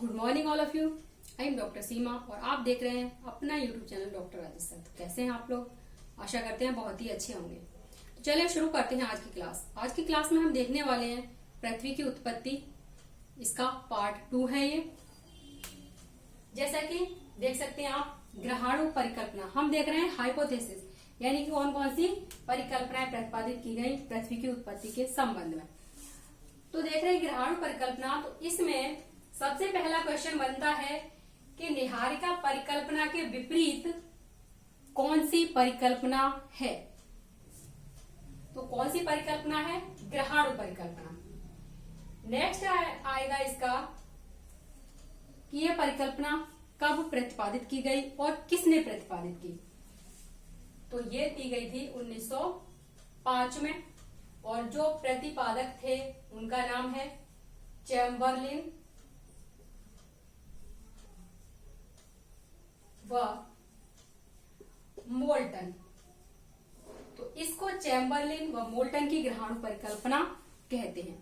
Good morning all of you. I am doctor Seema और आप देख रहे हैं अपना YouTube channel doctor Rajesh sir. तो कैसे हैं आप लोग? आशा करते हैं बहुत ही अच्छे होंगे। तो चलिए शुरू करते हैं आज की क्लास। आज की क्लास में हम देखने वाले हैं पृथ्वी की उत्पत्ति। इसका पार्ट 2 है ये। जैसा कि देख सकते हैं आप, ग्रहाणु परिकल्पना हम देख रहे हैं। हाइपोथेसिस यानी कि कौन कौन सी परिकल्पनाएं प्रतिपादित की गई पृथ्वी की उत्पत्ति के संबंध में। तो देख रहे हैं ग्रहाणु परिकल्पना। तो इसमें सबसे पहला क्वेश्चन बनता है कि निहारिका परिकल्पना के विपरीत कौन सी परिकल्पना है। तो कौन सी परिकल्पना है? ग्रहाणु परिकल्पना। नेक्स्ट आएगा इसका कि यह परिकल्पना कब प्रतिपादित की गई और किसने प्रतिपादित की। तो ये दी गई थी 1905 में और जो प्रतिपादक थे उनका नाम है चैम्बरलिन व मोल्टन। तो इसको चैम्बरलिन व मोल्टन की ग्रहाणु परिकल्पना कहते हैं।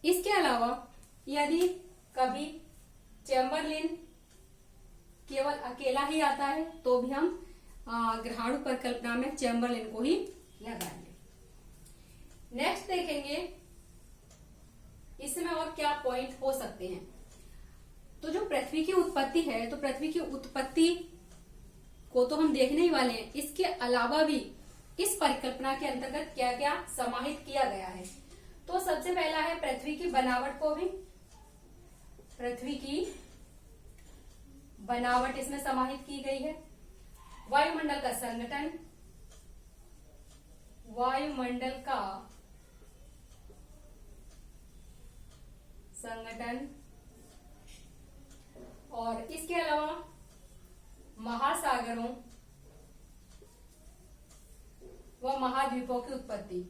इसके अलावा यदि कभी चैम्बरलिन केवल अकेला ही आता है तो भी हम ग्रहाणु परिकल्पना में चैम्बरलिन को ही लगाएंगे। नेक्स्ट देखेंगे इसमें और क्या पॉइंट हो सकते हैं। तो जो पृथ्वी की उत्पत्ति है, तो पृथ्वी की उत्पत्ति को तो हम देखने ही वाले हैं। इसके अलावा भी इस परिकल्पना के अंतर्गत क्या क्या समाहित किया गया है। तो सबसे पहला है पृथ्वी की बनावट को भी, पृथ्वी की बनावट इसमें समाहित की गई है। वायुमंडल का संगठन, वायुमंडल का संगठन और इसके अलावा महासागरों व महाद्वीपों की उत्पत्ति,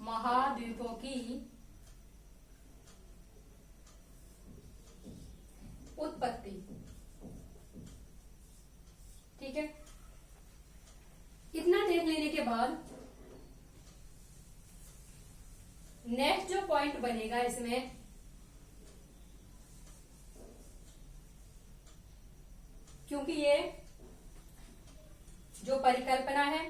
महाद्वीपों की उत्पत्ति। ठीक है, इतना देख लेने के बाद नेक्स्ट जो पॉइंट बनेगा इसमें, क्योंकि ये जो परिकल्पना है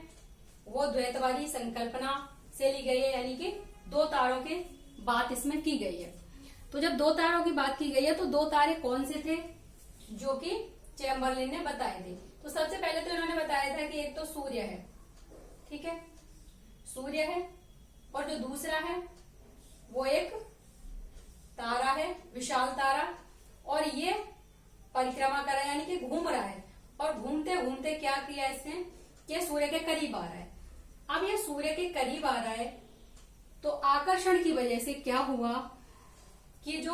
वो द्वैतवादी संकल्पना से ली गई है, यानी कि दो तारों की बात इसमें की गई है। तो जब दो तारों की बात की गई है तो दो तारे कौन से थे जो कि चैम्बरलिन ने बताए थे। तो सबसे पहले तो इन्होंने बताया था कि एक तो सूर्य है, ठीक है, सूर्य है, और जो दूसरा है वो एक तारा है, विशाल तारा, और ये परिक्रमा कर रहा है यानी कि घूम रहा है, और घूमते घूमते क्या किया इसने, ये सूर्य के करीब आ रहा है। अब ये सूर्य के करीब आ रहा है तो आकर्षण की वजह से क्या हुआ कि जो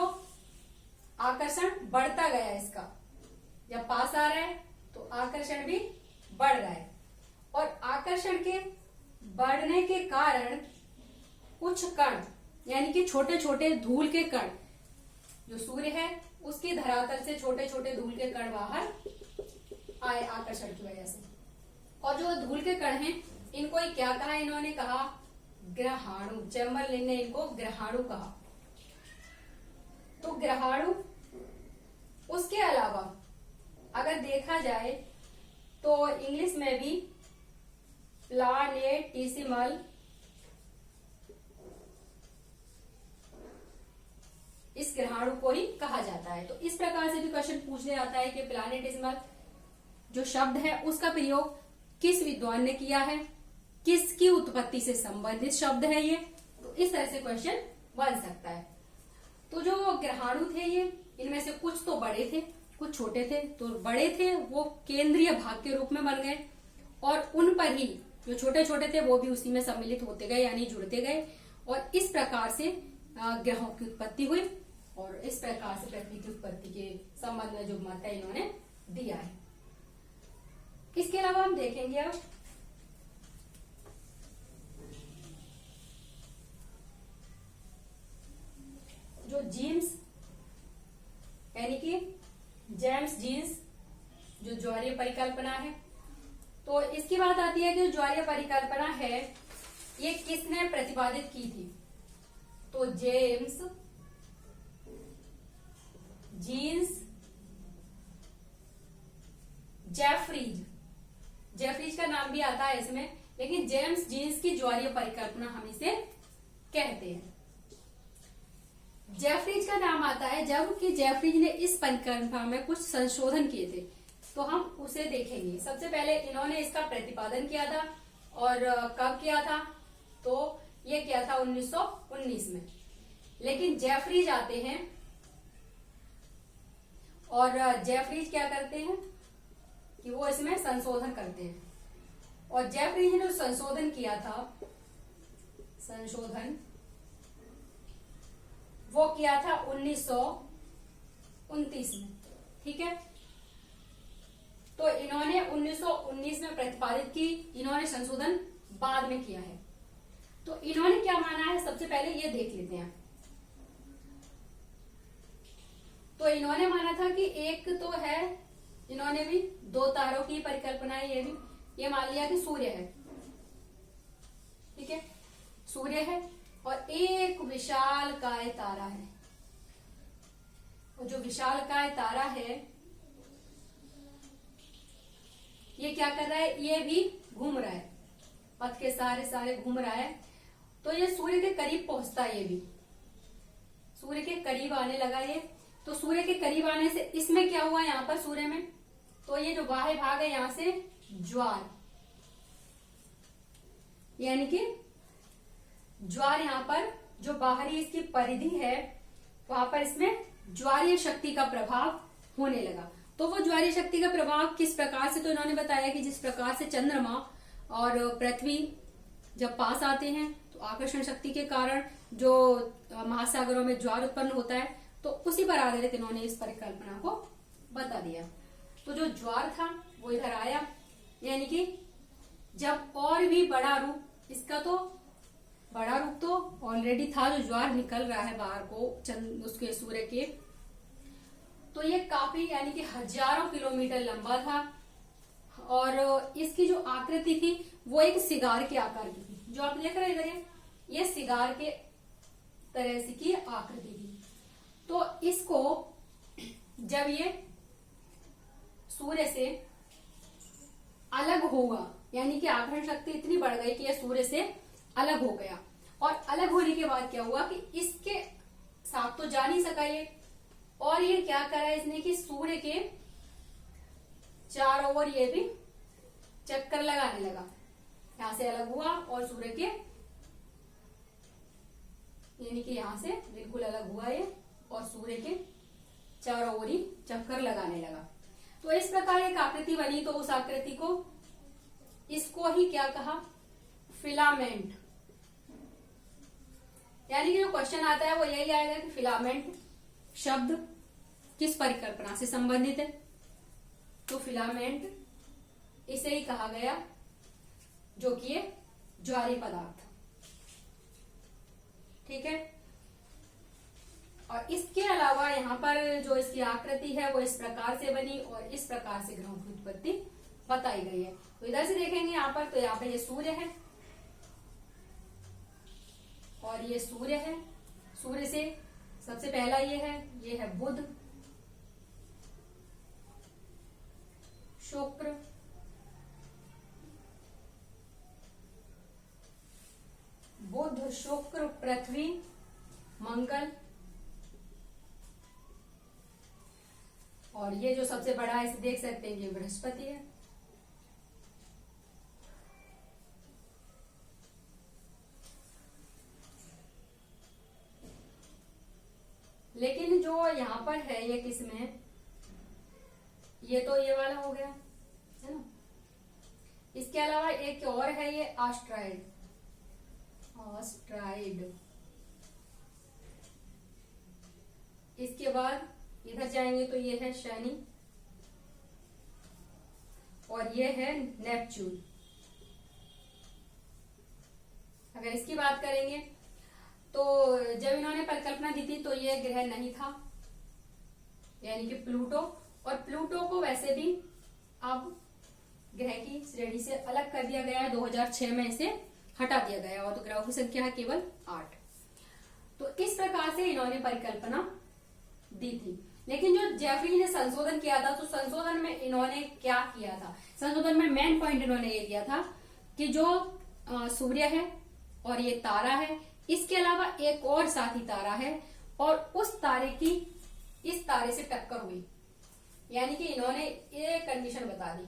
आकर्षण बढ़ता गया इसका, जब पास आ रहा है तो आकर्षण भी बढ़ रहा है, और आकर्षण के बढ़ने के कारण कुछ कण यानी कि छोटे छोटे धूल के कण, जो सूर्य है उसकी धरातल से छोटे छोटे धूल के कण बाहर आए आकर्षण की वजह से। और जो धूल के कण हैं इनको ही क्या कहा, इन्होंने कहा ग्रहाणु। चैम्बरलिन ने इनको ग्रहाणु कहा। तो ग्रहाणु, उसके अलावा अगर देखा जाए तो इंग्लिश में भी प्लानेटिसिमल इस ग्रहाणु को ही कहा जाता है। तो इस प्रकार से भी क्वेश्चन पूछ लिया जाता है कि प्लानेटिसिमल जो शब्द है उसका प्रयोग किस विद्वान ने किया है, किसकी उत्पत्ति से संबंधित शब्द है ये। तो इस तरह से क्वेश्चन बन सकता है। तो जो ग्रहाणु थे ये, इनमें से कुछ तो बड़े थे, कुछ छोटे थे। तो बड़े थे वो केंद्रीय भाग के रूप में बन गए, और उन पर ही जो छोटे छोटे थे वो भी उसी में सम्मिलित होते गए यानी जुड़ते गए, और इस प्रकार से ग्रहों की उत्पत्ति हुई। और इस प्रकार से पृथ्वी की उत्पत्ति के संबंध में जो मत है इन्होंने दिया है। इसके अलावा हम देखेंगे अब जो जीन्स यानी कि जेम्स जीन्स जो ज्वारीय परिकल्पना है। तो इसकी बात आती है कि जो ज्वारीय परिकल्पना है ये किसने प्रतिपादित की थी। तो जेम्स जीन्स जेफरीज, जेफरीज का नाम भी आता है इसमें, लेकिन जेम्स जीन्स की ज्वारीय परिकल्पना हम इसे कहते हैं। जेफरीज का नाम आता है जब कि जेफरीज ने इस परिकल्पना में कुछ संशोधन किए थे, तो हम उसे देखेंगे। सबसे पहले इन्होंने इसका प्रतिपादन किया था, और कब किया था, तो ये किया था 1919 में। लेकिन जेफरीज आते हैं और जेफरीज क्या करते हैं कि वो इसमें संशोधन करते हैं, और जेफरीज ने संशोधन किया था, संशोधन वो किया था 1929 में। ठीक है, तो इन्होंने 1919 में प्रतिपादित की, इन्होंने संशोधन बाद में किया है। तो इन्होंने क्या माना है, सबसे पहले ये देख लेते हैं। तो इन्होंने माना था कि एक तो है, इन्होंने भी दो तारों की परिकल्पना है, ये मान लिया कि सूर्य है, ठीक है, सूर्य है और एक विशालकाय तारा है, और जो विशालकाय तारा है ये क्या कर रहा है, ये भी घूम रहा है, पथ के सारे घूम रहा है। तो ये सूर्य के करीब पहुंचता है, ये भी सूर्य के करीब आने लगा ये। तो सूर्य के करीब आने से इसमें क्या हुआ, यहाँ पर सूर्य में, तो ये जो बाह्य भाग है यहां से ज्वार, यानी कि ज्वार, यहाँ पर जो बाहरी इसकी परिधि है वहां पर इसमें ज्वारीय शक्ति का प्रभाव होने लगा। तो वो ज्वारीय शक्ति का प्रभाव किस प्रकार से, तो इन्होंने बताया कि जिस प्रकार से चंद्रमा और पृथ्वी जब पास आते हैं तो आकर्षण शक्ति के कारण जो महासागरों में ज्वार उत्पन्न होता है, तो उसी पर आधारित इन्होंने इस परिकल्पना को बता दिया। तो जो ज्वार था वो इधर आया, यानी कि जब और भी बड़ा रूप, इसका तो बड़ा रूप तो ऑलरेडी था, जो ज्वार निकल रहा है बाहर को उसके सूर्य के, तो ये काफी यानी कि हजारों किलोमीटर लंबा था, और इसकी जो आकृति थी वो एक सिगार के आकार की थी, जो आप देख रहे हैं इधर, ये सिगार के तरह से की आकृति थी। तो इसको जब ये सूर्य से अलग होगा, यानी कि आकर्षण शक्ति इतनी बढ़ गई कि यह सूर्य से अलग हो गया, और अलग होने के बाद क्या हुआ कि इसके साथ तो जा नहीं सका ये, और ये क्या करा इसने कि सूर्य के चारों ओर ये भी चक्कर लगाने लगा, यहां से अलग हुआ और सूर्य के यानी कि यहां से बिल्कुल अलग हुआ ये, और सूर्य के चारों ओर ही चक्कर लगाने लगा। तो इस प्रकार एक आकृति बनी। तो उस आकृति को, इसको ही क्या कहा, फिलामेंट, यानी कि जो क्वेश्चन आता है वो यही आएगा कि फिलामेंट शब्द किस परिकल्पना से संबंधित है, तो फिलामेंट इसे ही कहा गया, जो कि ये ज्वारीय पदार्थ, ठीक है। और इसके अलावा यहाँ पर जो इसकी आकृति है वो इस प्रकार से बनी, और इस प्रकार से ग्रहों की उत्पत्ति बताई गई है। तो इधर से देखेंगे यहाँ पर, तो यहाँ पे ये सूर्य है और ये सूर्य है, सूर्य से सबसे पहला ये है बुध, शुक्र, बुध, शुक्र, पृथ्वी, मंगल, और ये जो सबसे बड़ा है इसे देख सकते हैं, ये बृहस्पति है। लेकिन जो यहाँ पर है ये किसमें, ये तो ये वाला हो गया है ना। इसके अलावा एक और है, ये एस्ट्रॉइड, इसके बाद इधर जाएंगे तो ये है शनि, और ये है नेपच्यून। अगर इसकी बात करेंगे तो जब इन्होंने परिकल्पना दी थी तो ये ग्रह नहीं था, यानी कि प्लूटो, और प्लूटो को वैसे भी अब ग्रह की श्रेणी से अलग कर दिया गया है, 2006 में इसे हटा दिया गया, और तो ग्रहों की संख्या है केवल 8। तो इस प्रकार से इन्होंने परिकल्पना दी थी। लेकिन जो जेफरी ने संशोधन किया था, तो संशोधन में इन्होंने क्या किया था? संशोधन में मेन पॉइंट इन्होंने ये दिया था कि जो सूर्य है और ये तारा है, इसके अलावा एक और साथी तारा है और उस तारे की इस तारे से टक्कर हुई, यानी कि इन्होंने ये कंडीशन बता दी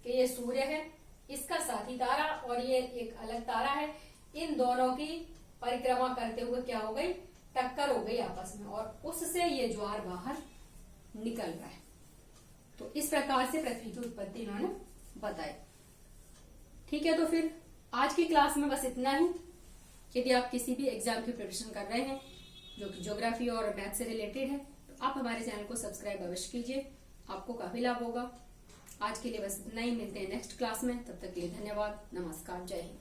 कि ये सूर्य है, इसका साथी तारा और ये एक अलग तारा है, इन दोनों की परिक्रमा करते हुए क्या हो गई? टक्कर हो गई आपस में, और उससे ये ज्वार बाहर निकल रहा है। तो इस प्रकार से पृथ्वी की उत्पत्ति इन्होंने बताई। ठीक है, तो फिर आज की क्लास में बस इतना ही। यदि आप किसी भी एग्जाम की प्रिपरेशन कर रहे हैं जो कि ज्योग्राफी और मैथ से रिलेटेड है, तो आप हमारे चैनल को सब्सक्राइब अवश्य कीजिए, आपको काफी लाभ होगा। आज के लिए बस इतना ही, मिलते हैं नेक्स्ट क्लास में। तब तक के लिए धन्यवाद, नमस्कार, जय हिंद।